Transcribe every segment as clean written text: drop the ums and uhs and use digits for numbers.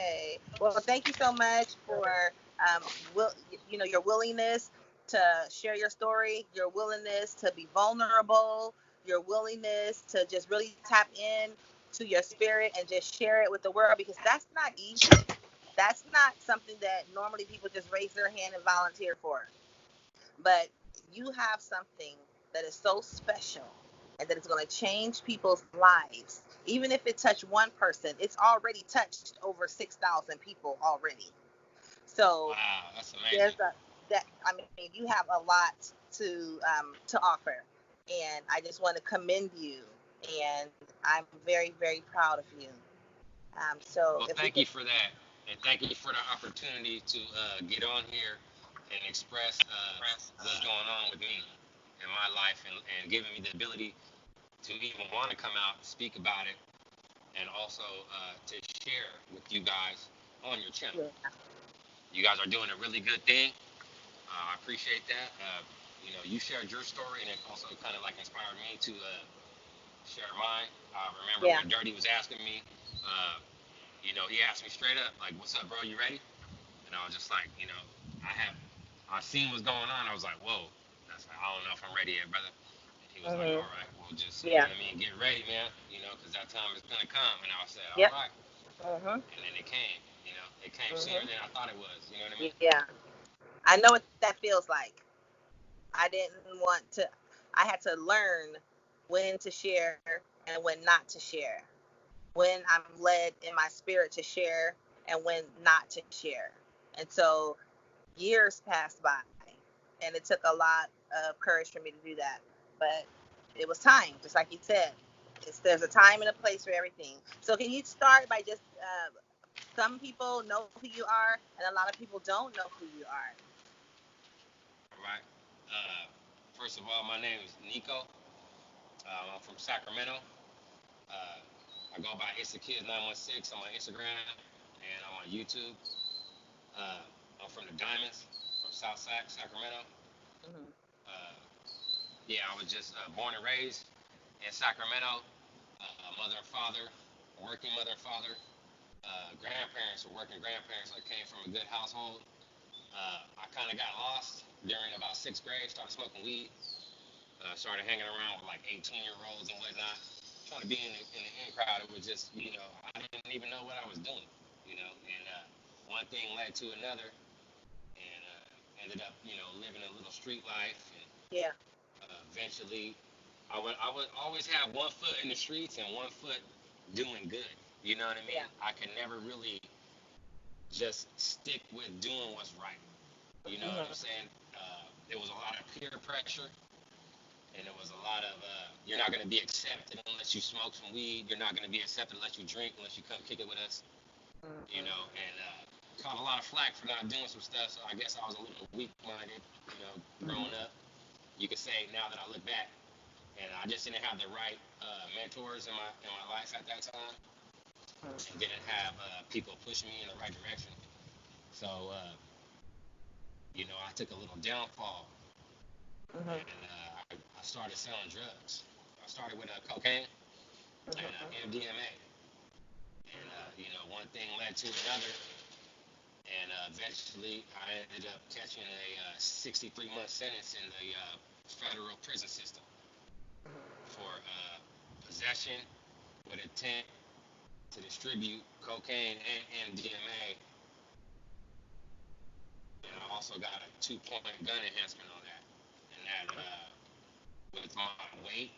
Okay. Well, thank you so much for will your willingness to share your story, your willingness to be vulnerable, your willingness to just really tap in to your spirit and just share it with the world because that's not easy. That's not something that normally people just raise their hand and volunteer for. But you have something that is so special and that is going to change people's lives. Even if it touched one person, it's already touched over 6,000 people already. So Wow, that's there's amazing. a that I mean you have a lot to offer, and I just want to commend you, and I'm very very proud of you. So Well, if we thank could, you for that, and thank you for the opportunity to get on here and express what's going on with me in my life, and giving me the ability to even want to come out and speak about it, and also to share with you guys on your channel. yeah, You guys are doing a really good thing. I appreciate that. You shared your story, and it also kind of like inspired me to share mine. I remember yeah, when Dirty was asking me, uh, he asked me straight up, like, "What's up, bro? You ready?" And I was just like, I seen what's going on. I was like, "Whoa." That's like, I don't know if I'm ready yet, brother. And he was like, mhm, "All right, well, just yeah, get ready, man. Because that time is gonna come." And I said, "All yep, right." mhm, And then it came. It came sooner mhm, than I thought it was. You know what I mean? yeah. I know what that feels like. I didn't want to. I had to learn when to share and when not to share. When I'm led in my spirit to share and when not to share. And so years passed by, and it took a lot of courage for me to do that. But it was time, just like you said. There's a time and a place for everything. So can you start by just some people know who you are, and a lot of people don't know who you are. All right. Uh, First of all, my name is Nico. I'm from Sacramento. Uh, I go by Itz Tha Kid 916. I'm on Instagram and I'm on YouTube. Uh, I'm from the Diamonds, from South Sacramento. Hmm. Uh, yeah, I was just born and raised in Sacramento. Mother and father, working mother and father. Grandparents were working grandparents. I came from a good household. I kind of got lost during about sixth grade. Started smoking weed. Started hanging around with like 18-year-olds and whatnot. Trying to be in the in crowd. It was just, I didn't even know what I was doing. And one thing led to another, and ended up, living a little street life. And Yeah. eventually, I would always have one foot in the streets and one foot doing good. You know what I Yeah. mean? I could never really just stick with doing what's right. You know what I'm Hmm. saying? There was a lot of peer pressure, and there was a lot of you're not going to be accepted unless you smoke some weed. You're not going to be accepted unless you drink, unless you come kick it with us. And caught a lot of flack for not doing some stuff. So I guess I was a little weak-minded, growing Hmm. up. You could say now that I look back, and I just didn't have the right mentors in my life at that time, and didn't have people pushing me in the right direction. So I took a little downfall, Hmm. and I started selling drugs. I started with cocaine and MDMA, and one thing led to another, and eventually I ended up catching a 63-month sentence in the federal prison system for possession with intent to distribute cocaine and MDMA, and I also got a 2-point gun enhancement on that, and that with my weight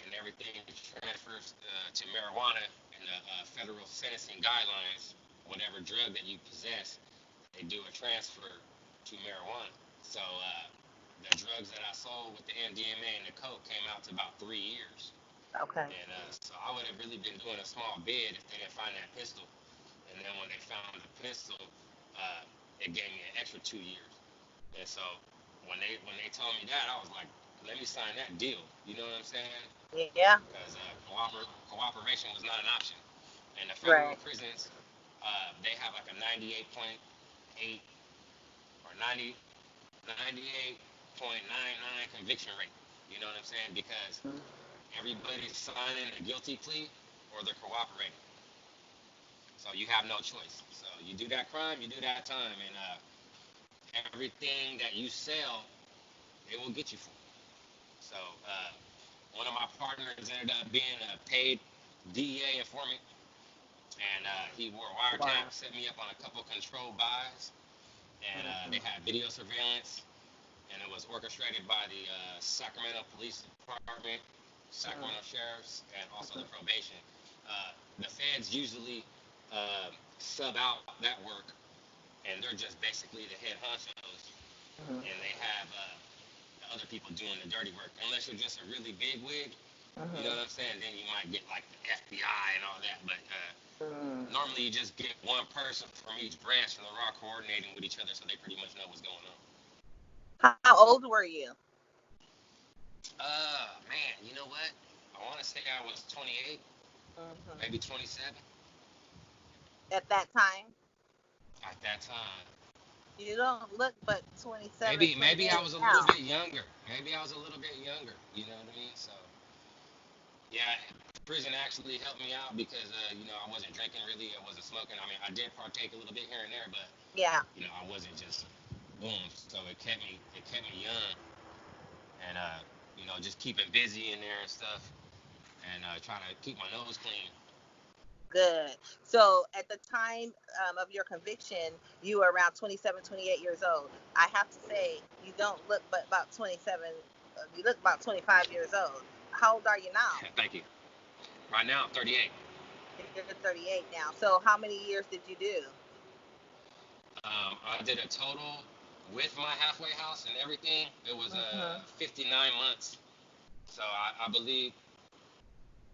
and everything transfers to marijuana in the federal sentencing guidelines. Whatever drug that you possess, they do a transfer to marijuana. So the drugs that I sold with the MDMA and the coke came out to about 3 years. Okay. And so I would have really been doing a small bid if they didn't find that pistol. And then when they found the pistol, it gave me an extra 2 years. And so when they told me that, I was like, let me sign that deal. You know what I'm saying? Yeah. Because cooperation was not an option. And the federal Right. prisons, they have like a 98.8 or 98.99 conviction rate. You know what I'm saying? Because everybody's signing a guilty plea or they're cooperating. So you have no choice. So you do that crime, you do that time, and everything that you sell, they will get you for. So one of my partners ended up being a paid DEA informant, and he wore a Wow. wiretap, set me up on a couple controlled buys, and they had video surveillance, and it was orchestrated by the Sacramento Police Department, Sacramento Sheriffs, and also the probation. The feds usually sub out that work, and they're just basically the head honchos, and they have the other people doing the dirty work. Unless you're just a really big wig, you know what I'm saying? Then you might get like the FBI and all that, but normally you just get one person from each branch, and they're all coordinating with each other, so they pretty much know what's going on. How old were you? Man, you know what? I want to say I was 28, maybe 27 At that time? at that time. You don't look but 27, Maybe I 28 was a little now. bit younger. Maybe I was a little bit younger. You know what I mean? So yeah, prison actually helped me out because I wasn't drinking really. I wasn't smoking. I mean, I did partake a little bit here and there, but Yeah. I wasn't just boom. So it kept me young, and just keeping busy in there and stuff, and trying to keep my nose clean. Good. So at the time of your conviction, you were around 27, 28 years old. I have to say, you don't look but about 27. You look about 25 years old. How old are you now? Thank you. Right now I'm 38. You're 38 now. So how many years did you do? I did a total with my halfway house and everything. It was 59 months. So I believe,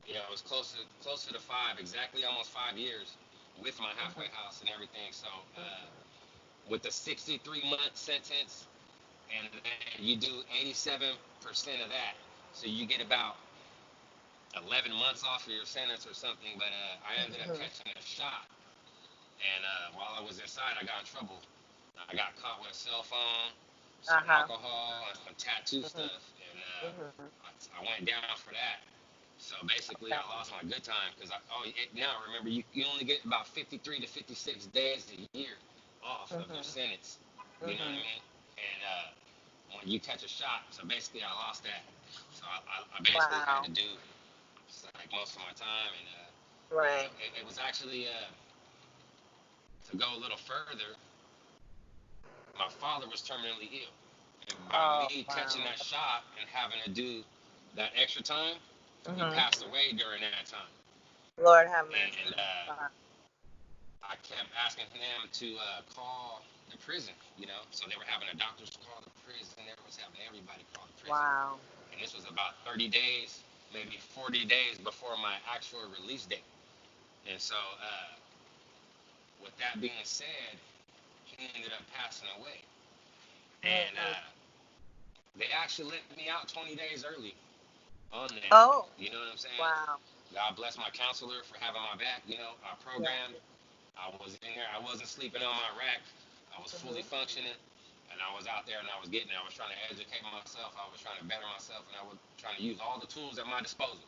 it was closer to five, exactly almost 5 years with my halfway house and everything. So with the 63-month sentence, and then you do 87% of that, so you get about 11 months off of your sentence or something. But I ended up catching a shot, and while I was inside, I got in trouble. I got caught with a cell phone, some alcohol, and some tattoo stuff, and I went down for that. So basically, I lost my good time because now remember you only get about 53 to 56 days a year off of your sentence. You know what I mean? And when you catch a shot, so basically I lost that. So I basically had Wow. to do like most of my time, and Right. it was actually to go a little further. My father was terminally ill, and by Oh, me catching wow. that shot and having to do that extra time, he hmm passed away during that time. Lord have And mercy. Wow. I kept asking him to call the prison, so they were having a doctor's call the prison, they was having everybody call the prison. Wow. And this was about 30 days, maybe 40 days before my actual release date. And so, with that being said, he ended up passing away. And hmm they actually let me out 20 days early on that. Oh, You know what I'm saying? wow. God bless my counselor for having my back. I Yeah. programmed. I was in there. I wasn't sleeping on my rack. I was fully hmm functioning, and I was out there and I was getting there. I was trying to educate myself. I was trying to better myself, and I was trying to use all the tools at my disposal.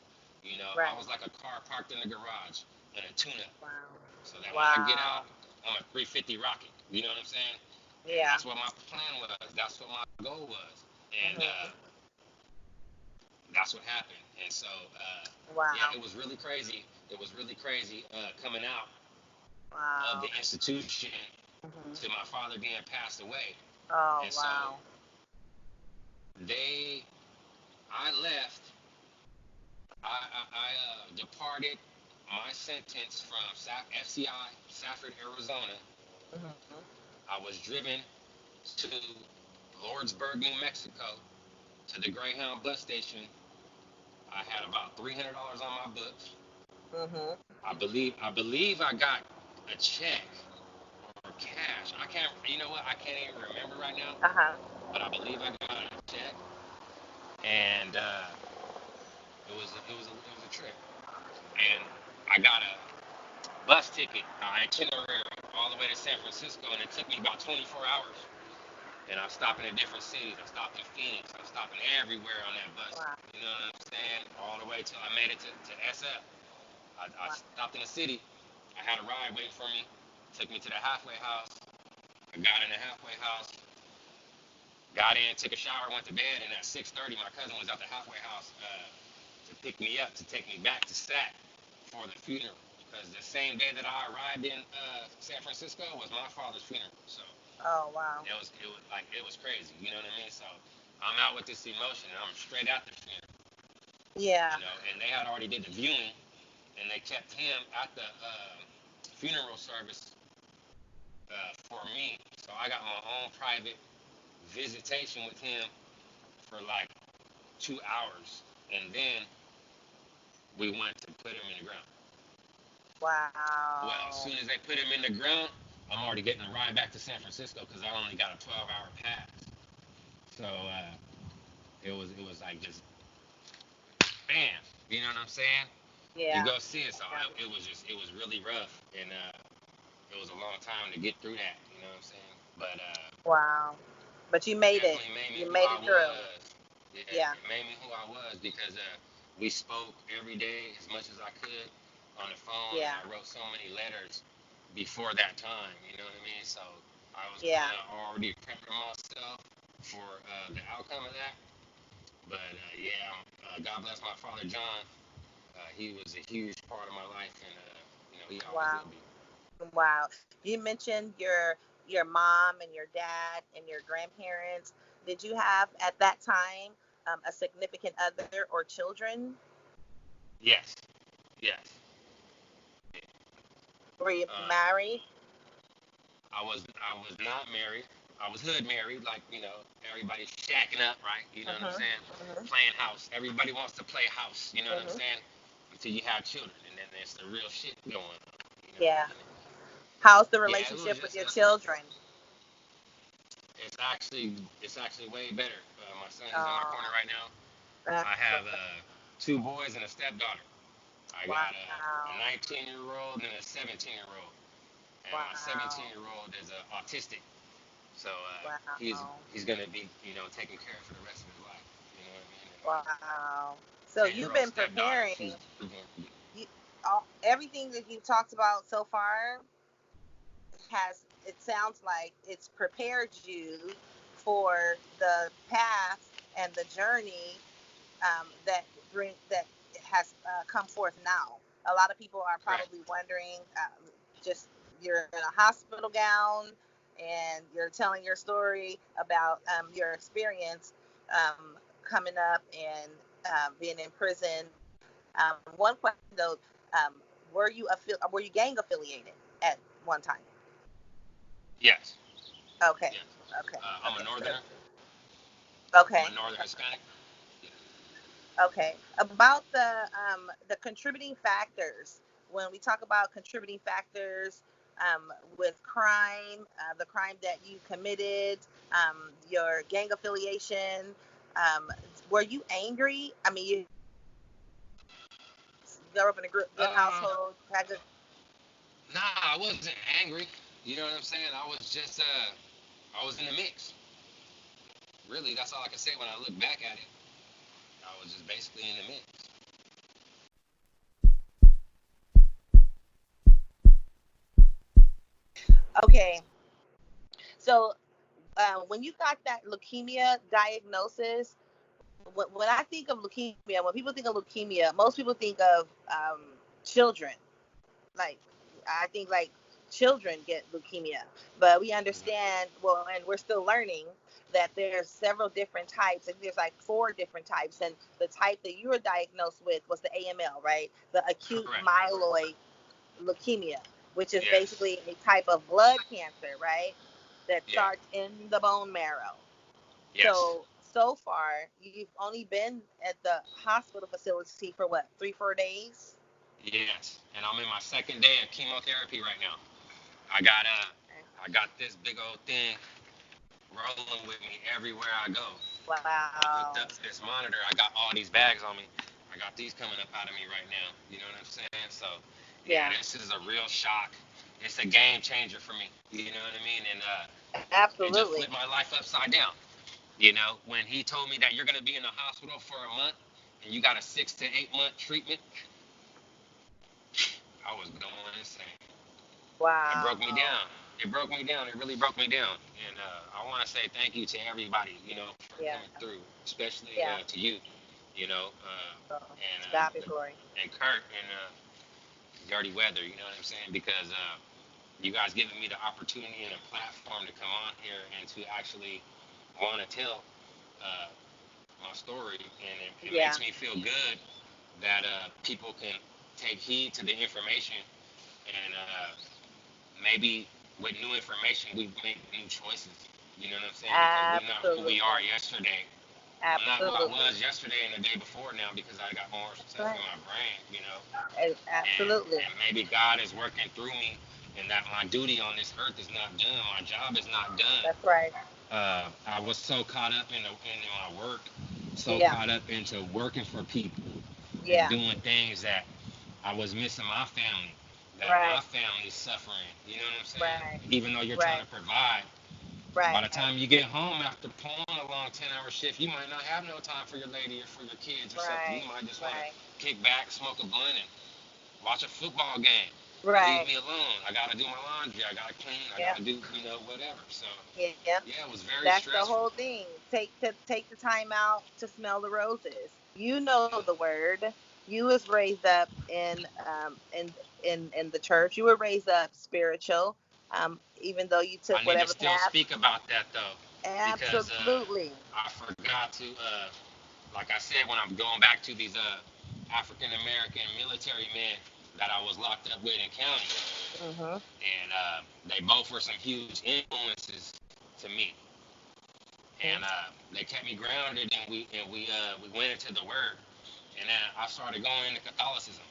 I Right. was like a car parked in the garage in a tune-up, Wow. so that when I get Wow. out, I'm a 350 rocket. You know what I'm saying? And Yeah. that's what my plan was. That's what my goal was. And hmm that's what happened. And so, yeah, Wow. it was really crazy. It was really crazy coming out of Wow. the institution hmm to my father being passed away. Oh, And so wow. they, I left. I departed my sentence from FCI, Safford, Arizona. hmm I was driven to Lordsburg, New Mexico, to the Greyhound bus station. I had about $300 on my books. hmm I believe I got a check or cash. I can't. You know what? I can't even remember right now. Uh-huh. But I believe I got a check, and it was a trip. And I got a bus ticket, itinerary all the way to San Francisco, and it took me about 24 hours. And I stopped in different cities. I stopped in Phoenix. I stopped in everywhere on that bus. Wow. You know what I'm saying? All the way till I made it to SF. I Wow. stopped in a city. I I had a ride waiting for me. Took me to the halfway house. I got in the halfway house. Got in, took a shower, went to bed, and at 6:30, my cousin was at the halfway house to pick me up to take me back to Sac for the funeral. Because the same day that I arrived in San Francisco was my father's funeral. So Oh, wow. it was crazy. You know what I mean? So I'm out with this emotion, and I'm straight at the funeral. Yeah. And they had already did the viewing, and they kept him at the funeral service for me. So I got my own private visitation with him for like 2 hours, and then we went to put him in the ground. Well, as Wow. soon as they put him in the ground, I'm already getting a ride back to San Francisco because I only got a 12-hour pass. So it was like just bam, you know what I'm saying? You Yeah. go see it. So Yeah. it was really rough, and it was a long time to get through that. You know what I'm saying? But Wow. But you made it. definitely made me You who made I it through. was. Yeah, Yeah. it made me who I was because we spoke every day as much as I could on the phone, and Yeah. I wrote so many letters before that time. You know what I mean? So I was kind Yeah. of already prepping myself for the outcome of that. But yeah, God bless my father John. He was a huge part of my life, and he always Wow. will be. Wow. You mentioned your mom and your dad and your grandparents. Did you have at that time a significant other or children? Yes, yes. Were you Um, married? I was not married. I was hood married, like everybody's shacking up, right? You know what I'm Mhm. saying? Mhm. Playing house. Everybody wants to play house. You know what I'm Mhm. saying? Until you have children, and then there's the real shit going on. You know what I Yeah. mean? How's the Yeah, it was relationship with just your children? it's actually way better. My son, he's in my corner Oh, right now. that's I so, have two boys and a stepdaughter. I got a wow. 19-year-old and a 17-year-old, and my Wow. 17-year-old is autistic. So he's Wow. he's gonna be taken care of for the rest of his life. You know what I mean? And my Wow. So you've 10-year-old been stepdaughter, preparing. she's doing good. You, everything that you talked about so far has, it sounds like it's prepared you for the path and the journey that has come forth now. A lot of people are Correct. probably wondering, just you're in a hospital gown and you're telling your story about your experience coming up and being in prison. One question though, um, were you gang affiliated at one time? Yes. Okay, Yes. okay, I'm a okay, northerner. I'm okay, a northern Hispanic. Yeah. okay. About the contributing factors. When we talk about contributing factors with crime, the crime that you committed, your gang affiliation, um, were you angry? I mean, you grew up in a good Uh, household, had good. nah, I wasn't angry. You know what I'm saying? I was in the mix. Really, that's all I can say when I look back at it. I was just basically in the mix. Okay, so when you got that leukemia diagnosis, when I think of leukemia, when people think of leukemia, most people think of children. Like, I think like children get leukemia, but we Mhm. understand, well, and we're still learning that there's several different types. I think there's like four different types, and the type that you were diagnosed with was the AML, right? The acute Correct. myeloid leukemia, which is Yes. basically a type of blood cancer, right? That Yeah. starts in the bone marrow. Yes. So far, you've only been at the hospital facility for what, 3, 4 days? Yes. And I'm in my second day of chemotherapy right now. I got uh Okay. I got this big old thing rolling with me everywhere I go. I'm hooked Wow. up to this monitor. I got all these bags on me. I got these coming up out of me right now. You know what I'm saying? So, yeah, Yeah, this is a real shock. It's a game changer for me. You know what I mean? And it just absolutely. flipped my life upside down. When he told me that you're gonna be in the hospital for a month and you got a 6 to 8 month treatment, I was going insane. It broke me Wow. down. It broke me down. It really broke me down. And I want to say thank you to everybody, for Yeah. coming through, especially Yeah. to you, So, and to God be glory. Kurt and Dirty Weather. You know what I'm saying? Because you guys giving me the opportunity and a platform to come on here and to actually want to tell uh, my story, and it Yeah. makes me feel good that people can take heed to the information and maybe with new information we make new choices. You know what I'm saying? Because we're not who we are Absolutely. yesterday. I'm not who I Absolutely. was yesterday and the day before now because I got more That's stuff right. in my brain. And Absolutely. maybe God is working through me, and that my duty on this earth is not done. My job is not done. That's right. I was so caught up in my work, so Yeah. caught up into working for people and Yeah. doing things that I was missing my family, that my Right. family's suffering. You know what I'm saying? Right. Even though you're trying Right. to provide, by Right. the time you get home after pulling a long 10-hour shift, you might not have no time for your lady or for your kids or something. You Right. might just want to Right. kick back, smoke a blunt, and watch a football game. Leave Right. me alone. I gotta do my laundry. I gotta clean. I Yep. gotta do, whatever. So Yep. yeah, it was very That's the stressful. whole thing. Take the time out to smell the roses. You know the word. You was raised up in the church. You were raised up spiritual. Even though you took I need to whatever still path. speak about that though, because Absolutely. I forgot to, like I said, when I'm going back to these African American military men that I was locked up with in county, Mhm. and they both were some huge influences to me, and Mhm. they kept me grounded, and we went into the Word, and then I started going into Catholicism,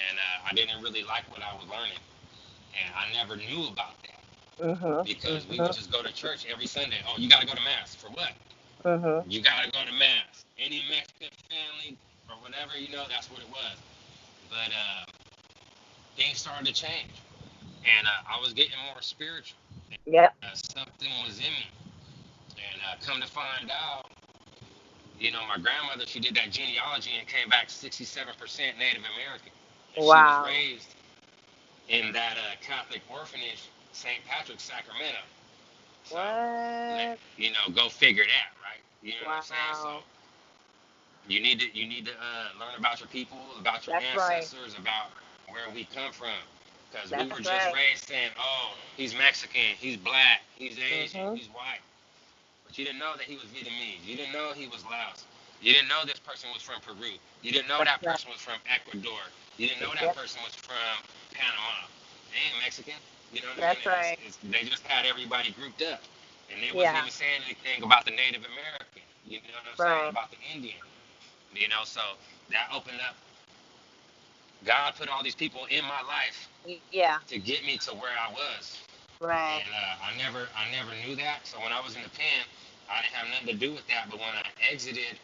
and I didn't really like what I was learning, and I never knew about that Mhm. because we would Mhm. just go to church every Sunday. Oh, you got to go to mass for what? Mhm. You got to go to mass. Any Mexican family or whatever, that's what it was. But things started to change, and I was getting more spiritual. Yep. Something was in me, and come to find out, my grandmother, she did that genealogy and came back 67% Native American, and she was Wow. raised in that Catholic orphanage, St. Patrick's, Sacramento. So, What? go figure that, right? You know what I'm saying? So Wow. you need to learn about your people, about your That's right. ancestors, about where we come from, because we That's were just right. raised saying, "Oh, he's Mexican, he's black, he's Asian, Mhm. he's white," but you didn't know that he was Vietnamese. You didn't know he was Laos. You didn't know this person was from Peru. You didn't know That's that right. person was from Ecuador. You didn't know that Yep. person was from Panama. They ain't Mexican. You know what I mean? That's right. They just had everybody grouped up. And they wasn't Yeah. even saying anything about the Native American. You know what I'm saying? Right. About the Indian. So that opened up. God put all these people in my life Yeah. to get me to where I was. Right. And I never knew that. So when I was in the pen, I didn't have nothing to do with that. But when I exited,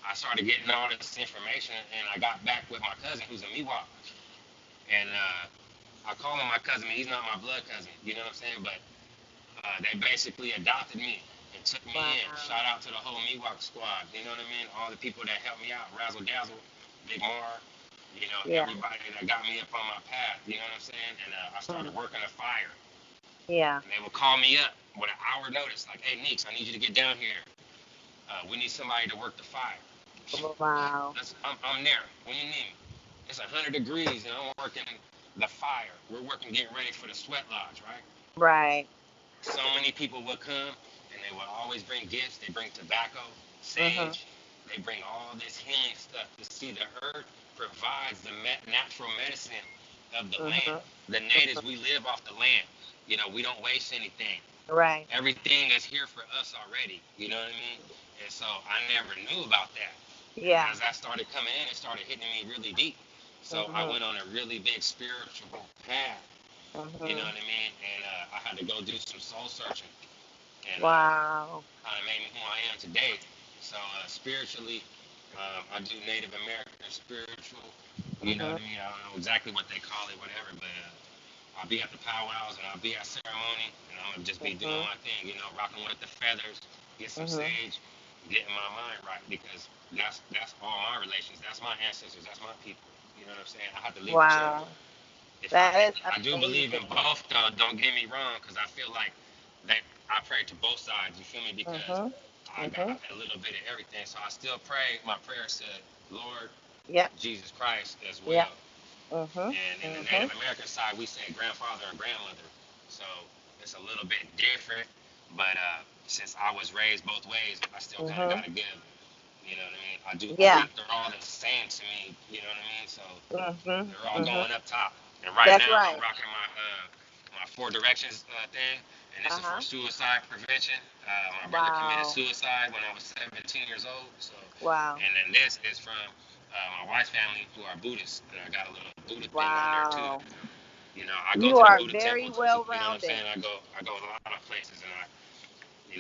I started getting all this information, and I got back with my cousin, who's a Miwok, and I call him my cousin. He's not my blood cousin, you know what I'm saying? But they basically adopted me and took me in. Wow. Shout out to the whole Miwok squad, you know what I mean? All the people that helped me out, Razzle Dazzle, Big Mar, Yeah. everybody that got me up on my path, you know what I'm saying? And I started Mhm. working a fire, Yeah. and they would call me up with an hour notice, like, "Hey, Neeks, I need you to get down here. We need somebody to work the fire." What? Wow. I'm there. When you need me. It's 100 degrees and I'm working the fire. We're working, getting ready for the sweat lodge, right? Right. So many people would come and they would always bring gifts. They bring tobacco, Mhm. sage. They bring all this healing stuff to see the earth provides the natural medicine of the land. Mhm. The natives, we live off the land. We don't waste anything. Right. Everything is here for us already. You know what I mean? And so I never knew about that. And Yeah. as I started coming in, it started hitting me really deep. So I Mhm. went on a really big spiritual path. You know Mhm. what I mean? And I had to go do some soul searching, and Wow. kind of made me who I am today. So spiritually, I do Native American spiritual. You know what Mhm. I mean? I don't know exactly what they call it, whatever, but I'll be at the powwows and I'll be at ceremony and I'm gonna just be doing Mhm. my thing, rocking with the feathers, get some Mhm. sage, getting my mind right because that's all my relations, that's my ancestors, that's my people. You know what I'm saying? I have to leave the church. Wow. If I That is I do believe in amazing. both, though. Don't get me wrong, because I feel like that I pray to both sides. You feel me? Because Mhm. I Mhm. got a little bit of everything, so I still pray my prayers to Lord Yep. Jesus Christ as Yep. well. Mhm. And in the Mhm. Native American side, we say grandfather and grandmother, so it's a little bit different. But since I was raised both ways, I still kind of Mhm. gotta give. You know what I mean? I Yeah. think they're all the same to me. You know what I mean? So Mhm. they're all Mhm. going up top. And right That's now, I'm right. rocking my Four Directions thing, and this Uh is for huh. suicide prevention. My brother committed Wow. suicide when I was 17 years old. So, Wow. and then this is from my wife's family who are Buddhists, and I got a little Buddha thing on there too. Wow. You know, I go You to the are Buddha very temple too. well You know what I'm rounded. saying? I go a lot of places, and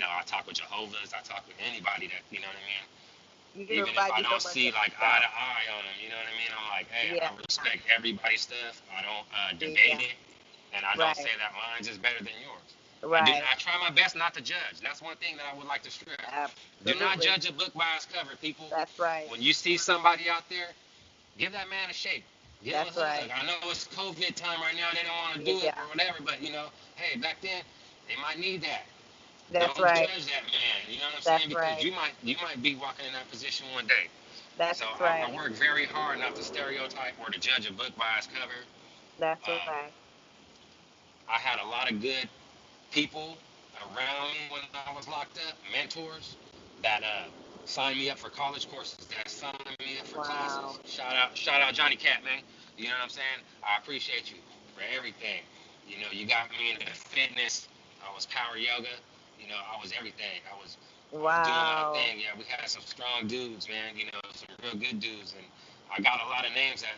I talk with Jehovah's. I talk with anybody that, you know what I mean. You're Even if right. I You don't don't much see like eye yourself. to eye on them, you know what I mean. I'm like, hey, Yeah. I respect everybody's stuff. I don't debate Yeah. it, and I don't Right. say that mine's is better than yours. Right. I try my best not to judge. That's one thing that I would like to stress. Do not Absolutely. judge a book by its cover, people. That's right. When you see somebody out there, give that man a shake. Give him a That's hug. right. I know it's COVID time right now. They don't want to do it Yeah. or whatever, but hey, back then they might need that. That's Don't right. judge that man. You know what I'm saying? That's Because right. you might be walking in that position one day. That's So I right. work very hard not to stereotype or to judge a book by its cover. That's Um, right. I had a lot of good people around me when I was locked up, mentors that signed me up for college courses, that signed me up for classes. Wow. Shout out Johnny Cat, man. You know what I'm saying? I appreciate you for everything. You got me into fitness. I was power yoga. I was everything. I was doing my Wow. thing. Yeah, we had some strong dudes, man. Some real good dudes, and I got a lot of names that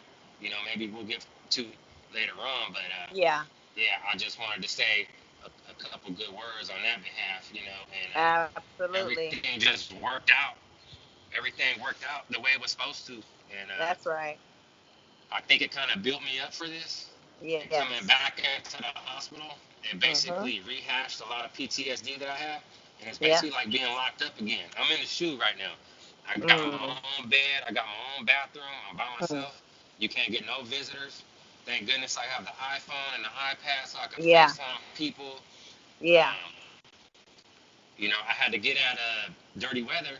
maybe we'll get to later on. But Yeah. yeah, I just wanted to say a couple good words on that behalf, and Absolutely. everything just worked out. Everything worked out the way it was supposed to, and That's right. I think it kind of built me up for this. And coming Yes. back into the hospital, it Mhm. basically rehashed a lot of PTSD that I have, and it's Yeah. basically like being locked up again. I'm in the shoe right now. I got my Mm. own bed. I got my own bathroom. I'm by Mm. myself. You can't get no visitors. Thank goodness I have the iPhone and the iPad so I can Yeah. FaceTime people. Yeah. Um, I had to get at Dirty Weather.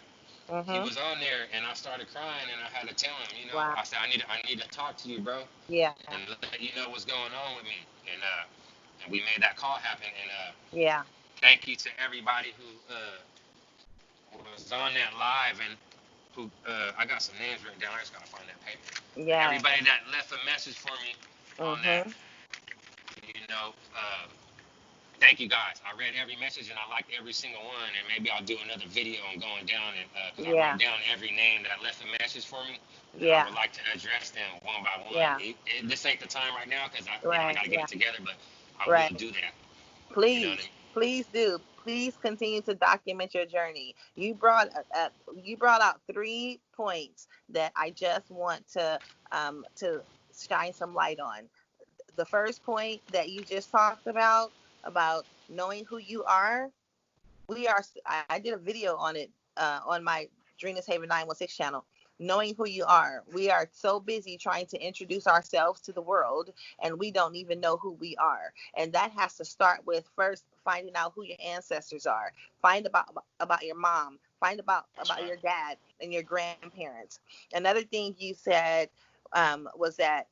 He Mhm. was on there, and I started crying, and I had to tell him, Wow. I said, I need to talk to you, bro, Yeah. and let you know what's going on with me. And we made that call happen. And Yeah. thank you to everybody who was on that live and who I got some names written down. I just gotta find that paper. But Yes. everybody that left a message for me on that, Mhm. you know, uh, thank you guys. I read every message and I liked every single one. And maybe I'll do another video on going down and because I wrote Yeah. down every name that left a message for me, and I Yeah. would like to address them one by one. Yeah. This ain't the time right now because I Right. got to get Yeah. it together, but I will Right. do that. You know what I Please, mean? please do. Please continue to document your journey. You brought out 3 points that I just want to shine some light on. The first point that you just talked about knowing who you are. I did a video on it on my Drena's Haven 916 channel. Knowing who you are. We are so busy trying to introduce ourselves to the world, and we don't even know who we are. And that has to start with first finding out who your ancestors are. Find about your mom. Find That's about right. your dad and your grandparents. Another thing you said was that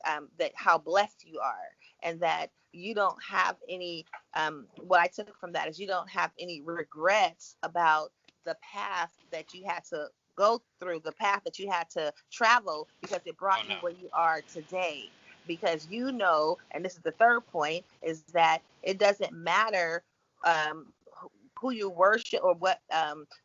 how blessed you are, and that you don't have any what I took from that is you don't have any regrets about the path that you had to go through, the path that you had to travel because it Oh brought no. you where you are today. Because and this is the third point, is that it doesn't matter who you worship or what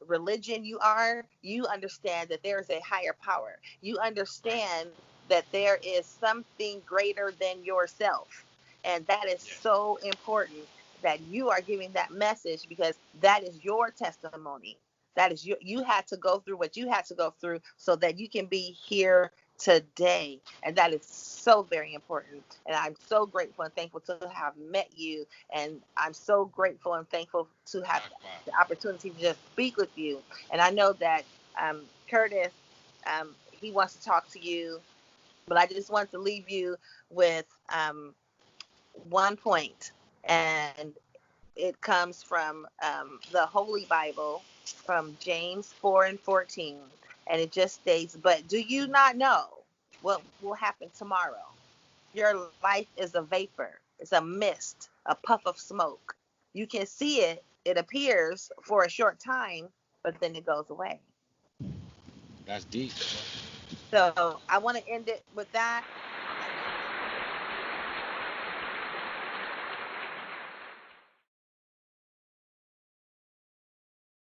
religion you are. You understand that there is a higher power. You Right. understand that there is something greater than yourself. And that is Yes. so important that you are giving that message because that is your testimony. That is you had to go through what you had to go through so that you can be here today. And that is so very important. And I'm so grateful and thankful to have met you. And I'm so grateful and thankful to have Likewise. the opportunity to just speak with you. And I know that Curtis, he wants to talk to you, but I just want to leave you with one point, and it comes from the Holy Bible, from James 4:14, and it just states, "But do you not know what will happen tomorrow? Your life is a vapor, it's a mist, a puff of smoke. You can see it, it appears for a short time, but then it goes away." That's deep. So I want to end it with that.